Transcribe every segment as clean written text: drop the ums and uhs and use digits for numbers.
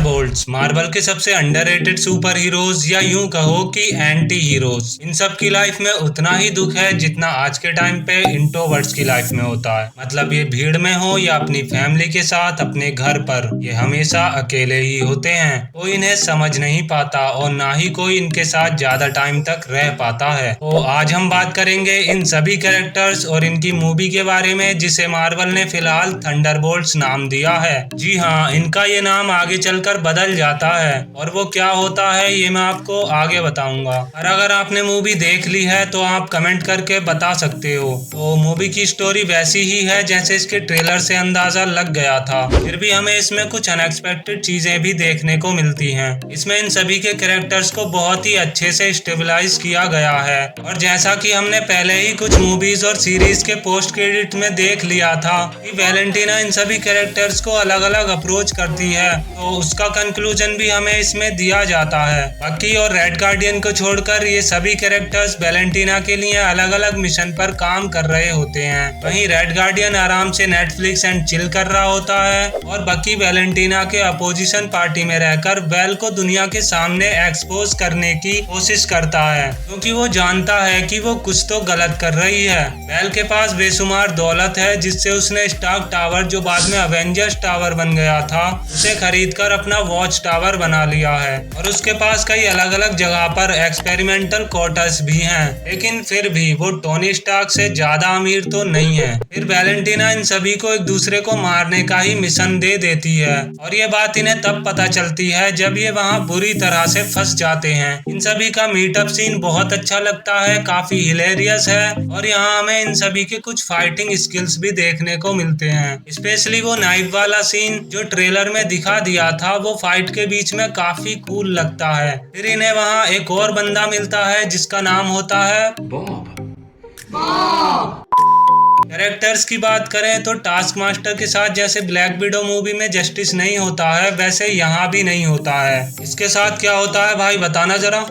Thunderbolts Marvel के सबसे underrated super heroes या यूं कहो कि एंटी हीरोज। इन सब की लाइफ में उतना ही दुख है जितना आज के टाइम पे इंट्रोवर्ट्स की लाइफ में होता है। मतलब ये भीड़ में हो या अपनी फैमिली के साथ अपने घर पर, ये हमेशा अकेले ही होते हैं। कोई इन्हें समझ नहीं पाता और ना ही कोई इनके साथ ज्यादा टाइम तक रह पाता है। तो आज हम बात करेंगे इन सभी कैरेक्टर्स और इनकी मूवी के बारे में, जिसे मार्वल ने फिलहाल थंडरबोल्ट्स नाम दिया है। जी हाँ, इनका ये नाम आगे चलकर बदल जाता है और वो क्या होता है ये मैं आपको आगे बताऊंगा। और अगर आपने मूवी देख ली है तो आप कमेंट करके बता सकते हो। तो मूवी की स्टोरी वैसी ही है जैसे इसके ट्रेलर से अंदाजा लग गया था, फिर भी हमें इसमें कुछ अनएक्सपेक्टेड चीजें भी देखने को मिलती हैं। इसमें इन सभी के कैरेक्टर्स को बहुत ही अच्छे से स्टेबलाइज किया गया है और जैसा कि हमने पहले ही कुछ मूवीज और सीरीज के पोस्ट क्रेडिट में देख लिया था कि वैलेंटीना इन सभी कैरेक्टर्स को अलग अलग अप्रोच करती है, तो उसका कंक्लूजन भी हमें इसमें दिया जाता है। बकी और रेड गार्डियन को छोड़कर ये सभी कैरेक्टर्स वैलेंटीना के लिए अलग अलग मिशन पर काम कर रहे होते हैं। वहीं रेड गार्डियन आराम से नेटफ्लिक्स एंड चिल कर रहा होता है और बकी वैलेंटीना के अपोजिशन पार्टी में रहकर वेल को दुनिया के सामने एक्सपोज करने की कोशिश करता है, क्योंकि वो जानता है कि वो कुछ तो गलत कर रही है। वेल के पास बेशुमार दौलत है जिससे उसने स्टार्क टावर, जो बाद में अवेंजर्स टावर बन गया था, उसे खरीदकर अपना वॉच टावर बना लिया है और उसके पास कई अलग अलग जगह पर एक्सपेरिमेंटल क्वार्टर्स भी हैं। लेकिन फिर भी वो टोनी स्टार्क से ज्यादा अमीर तो नहीं है। फिर वैलेंटीना इन सभी को एक दूसरे को मारने का ही मिशन दे देती है और ये बात इन्हें तब पता चलती है जब ये वहाँ बुरी तरह से फंस जाते हैं। इन सभी का मीटअप सीन बहुत अच्छा लगता है, काफी हिलेरियस है और यहाँ हमें इन सभी के कुछ फाइटिंग स्किल्स भी देखने को मिलते हैं। स्पेशली वो नाइफ वाला सीन जो ट्रेलर में दिखा दिया था, वो फाइट के बीच में काफी कूल लगता है। फिर इन्हें वहाँ एक और बंदा मिलता है जिसका नाम होता है बॉब। कैरेक्टर्स की बात करें तो टास्क मास्टर के साथ जैसे ब्लैक विडो मूवी में जस्टिस नहीं होता है, वैसे यहाँ भी नहीं होता है। इसके साथ क्या होता है भाई, बताना जरा।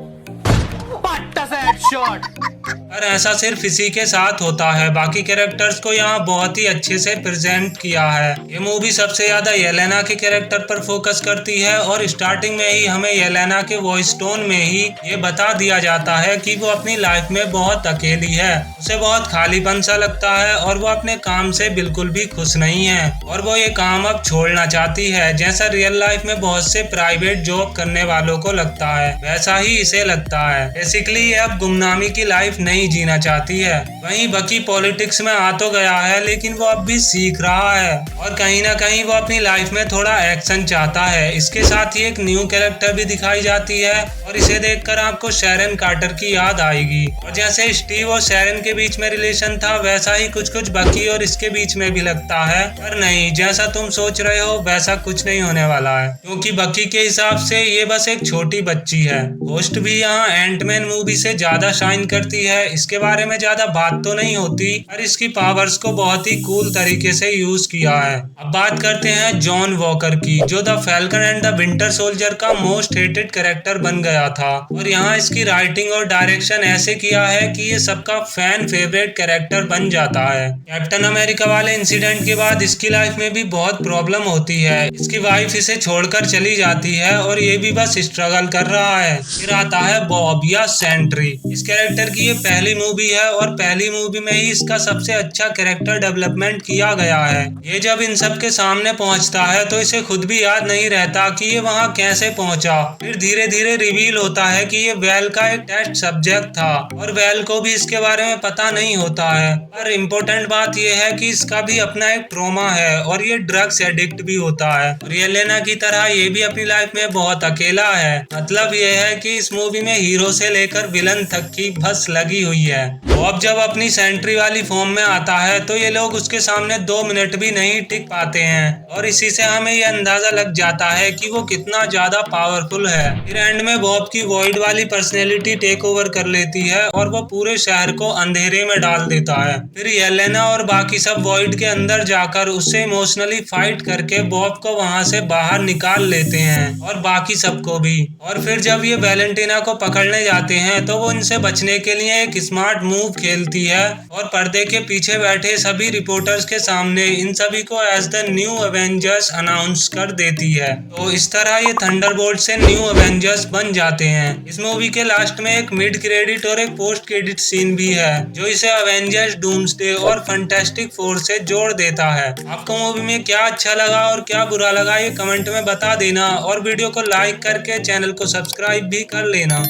पर ऐसा सिर्फ इसी के साथ होता है, बाकी कैरेक्टर्स को यहाँ बहुत ही अच्छे से प्रेजेंट किया है। ये मूवी सबसे ज्यादा येलेना के कैरेक्टर पर फोकस करती है और स्टार्टिंग में ही हमें येलेना के वॉइस टोन में ही ये बता दिया जाता है कि वो अपनी लाइफ में बहुत अकेली है, उसे बहुत खालीपन सा लगता है और वो अपने काम से बिल्कुल भी खुश नहीं है और वो ये काम अब छोड़ना चाहती है। जैसा रियल लाइफ में बहुत से प्राइवेट जॉब करने वालों को लगता है, वैसा ही इसे लगता है। बेसिकली ये अब गुमनामी की लाइफ नहीं जीना चाहती है। वहीं बकी पॉलिटिक्स में आ तो गया है, लेकिन वो अब भी सीख रहा है और कहीं ना कहीं वो अपनी लाइफ में थोड़ा एक्शन चाहता है। इसके साथ ही एक न्यू कैरेक्टर भी दिखाई जाती है और इसे देखकर आपको शैरन कार्टर की याद आएगी। और जैसे स्टीव और शैरन के बीच में रिलेशन था, वैसा ही कुछ कुछ बकी और इसके बीच में भी लगता है। पर नहीं, जैसा तुम सोच रहे हो वैसा कुछ नहीं होने वाला है, क्योंकि बकी के हिसाब से ये बस एक छोटी बच्ची है। होस्ट भी यहाँ एंटमैन मूवी से ज्यादा शाइन करती है। इसके बारे में ज्यादा बात तो नहीं होती और इसकी पावर्स को बहुत ही कूल तरीके से यूज किया है। अब बात करते हैं जॉन वॉकर की, जो the falcon and the winter soldier का मोस्ट हेटेड कैरेक्टर बन गया था और यहाँ इसकी राइटिंग और डायरेक्शन ऐसे किया है कि ये सबका फैन फेवरेट कैरेक्टर बन जाता है। कैप्टन अमेरिका वाले इंसिडेंट के बाद इसकी लाइफ में भी बहुत प्रॉब्लम होती है। इसकी वाइफ इसे छोड़कर चली जाती है और ये भी बस स्ट्रगल कर रहा है। फिर आता है बॉब या सेंट्री। इस कैरेक्टर की ये पहली मूवी है और पहली मूवी में ही इसका सबसे अच्छा कैरेक्टर डेवलपमेंट किया गया है। ये जब इन सब के सामने पहुंचता है तो इसे खुद भी याद नहीं रहता कि ये वहां कैसे पहुंचा। फिर धीरे धीरे रिवील होता है कि ये वेल का एक टेस्ट सब्जेक्ट था और वेल को भी इसके बारे में पता नहीं होता है। पर इम्पोर्टेंट बात यह है कि इसका भी अपना एक ट्रॉमा है और ये ड्रग्स एडिक्ट भी होता है और येलेना की तरह ये भी अपनी लाइफ में बहुत अकेला है। मतलब ये है कि इस मूवी में हीरो से लेकर विलन तक की बस लगी हुई है। बॉब जब अपनी सेंट्री वाली फॉर्म में आता है तो ये लोग उसके सामने 2 मिनट भी नहीं टिक पाते हैं और इसी से हमें ये अंदाजा लग जाता है कि वो कितना ज्यादा पावरफुल है। फिर एंड में बॉब की वॉइड वाली पर्सनैलिटी टेक ओवर कर लेती है और वो पूरे शहर को अंधेरे में डाल देता है। फिर येलेना और बाकी सब वॉइड के अंदर जाकर उससे इमोशनली फाइट करके बॉब को वहां से बाहर निकाल लेते हैं और बाकी सबको भी। और फिर जब ये वैलेंटीना को पकड़ने जाते हैं तो वो इनसे बचने के लिए एक एक स्मार्ट मूव खेलती है और पर्दे के पीछे बैठे सभी रिपोर्टर्स के सामने इन सभी को as the new Avengers announce कर देती है। तो इस तरह ये थंडरबोल्ट से न्यू एवेंजर्स बन जाते हैं। इस मूवी के लास्ट में एक मिड क्रेडिट और एक पोस्ट क्रेडिट सीन भी है जो इसे एवेंजर्स, डूम्सडे और फैंटास्टिक फोर से जोड़ देता है। आपको मूवी में क्या अच्छा लगा और क्या बुरा लगा ये कमेंट में बता देना और वीडियो को लाइक करके चैनल को सब्सक्राइब भी कर लेना।